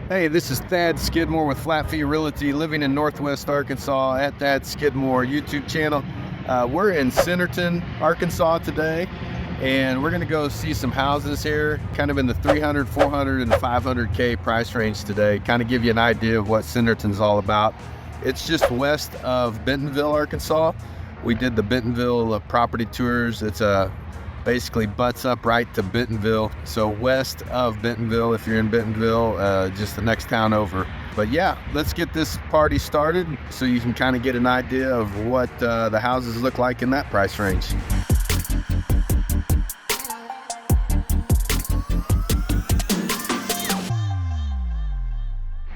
Hey, this is Thad Skidmore with Flat Fee Realty, living in Northwest Arkansas at Thad Skidmore YouTube channel. We're in Centerton, Arkansas today, and we're going to go see some houses here, kind of in the 300, 400, and 500K price range today, kind of give you an idea of what Centerton's all about. It's just west of Bentonville, Arkansas. We did the Bentonville property tours. It's basically butts up right to Bentonville. So west of Bentonville, if you're in Bentonville, just the next town over. But yeah, let's get this party started so you can kind of get an idea of what the houses look like in that price range.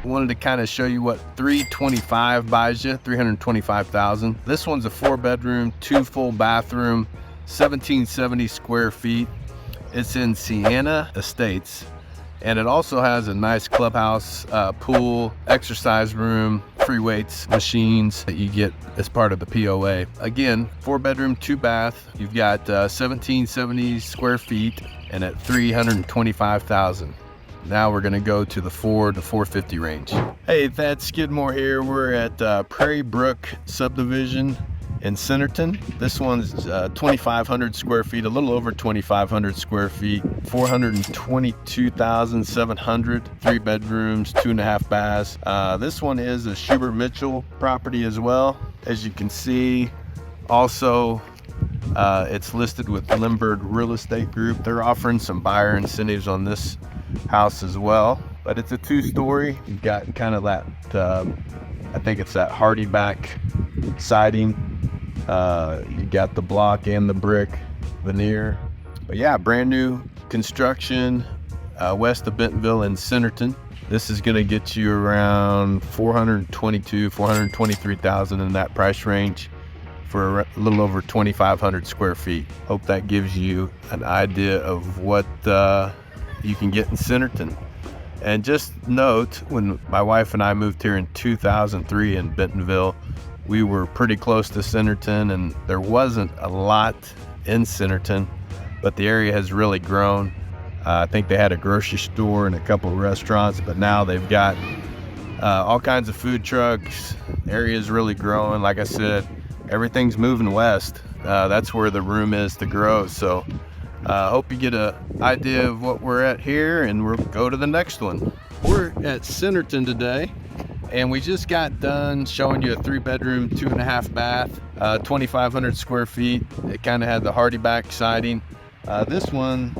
Wanted to kind of show you what 325 buys you, 325,000. This one's a 4-bedroom, 2 full bathroom, 1770 square feet. It's in Sienna Estates, and it also has a nice clubhouse, pool, exercise room, free weights machines that you get as part of the POA. Again, 4-bedroom, 2 bath. You've got 1770 square feet and at 325,000. Now we're gonna go to the 4 to 450 range. Hey, Thad Skidmore here. We're at Prairie Brook subdivision in Centerton. This one's 2,500 square feet, a little over 2,500 square feet, 422,700, 3 bedrooms, 2.5 baths. This one is a Schubert Mitchell property as well. As you can see, also it's listed with Limburg Real Estate Group. They're offering some buyer incentives on this house as well, but it's a 2-story. You've got kind of that, I think it's that hardy back siding. You got the block and the brick veneer. But yeah, brand new construction west of Bentonville in Centerton. This is going to get you around 423,000 in that price range for a little over 2,500 square feet. Hope that gives you an idea of what you can get in Centerton. And just note, when my wife and I moved here in 2003 in Bentonville, we were pretty close to Centerton, and there wasn't a lot in Centerton, but the area has really grown. I think they had a grocery store and a couple of restaurants, but now they've got all kinds of food trucks. The area is really growing. Like I said, everything's moving west. That's where the room is to grow. So hope you get an idea of what we're at here, and we'll go to the next one. We're at Centerton today, and we just got done showing you a 3-bedroom, 2.5 bath, 2,500 square feet. It kind of had the hardy back siding. This one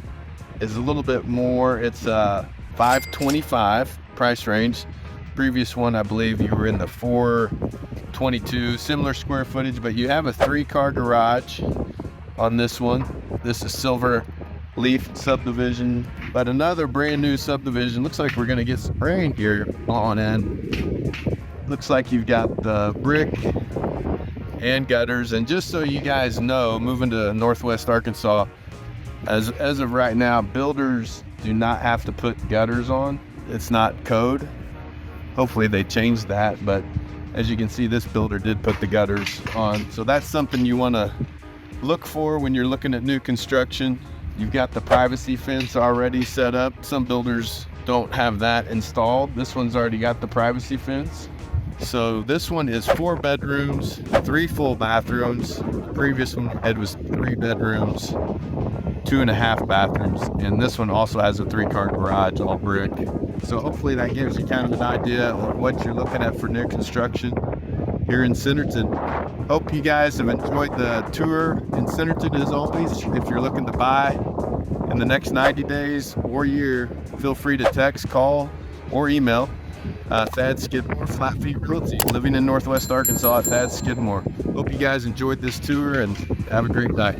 is a little bit more. It's 525 price range. Previous one, I believe you were in the 422, similar square footage, but you have a 3-car garage on this one. This is Silver Leaf subdivision, but another brand new subdivision. Looks like we're gonna get some rain here on in. Looks like you've got the brick and gutters. And just so you guys know, moving to Northwest Arkansas, as of right now, builders do not have to put gutters on. It's not code. Hopefully they changed that, but as you can see, this builder did put the gutters on. So that's something you want to look for when you're looking at new construction. You've got the privacy fence already set up. Some builders don't have that installed. This one's already got the privacy fence. So this one is 4 bedrooms, 3 full bathrooms. The previous one was 3 bedrooms, 2.5 bathrooms, and this one also has a 3-car garage, all brick. So hopefully that gives you kind of an idea of what you're looking at for new construction here in Centerton. Hope you guys have enjoyed the tour in Centerton. As always, if you're looking to buy in the next 90 days or year, feel free to text, call, or email Thad Skidmore, Flat Fee Realty, living in Northwest Arkansas at Thad Skidmore. Hope you guys enjoyed this tour and have a great night.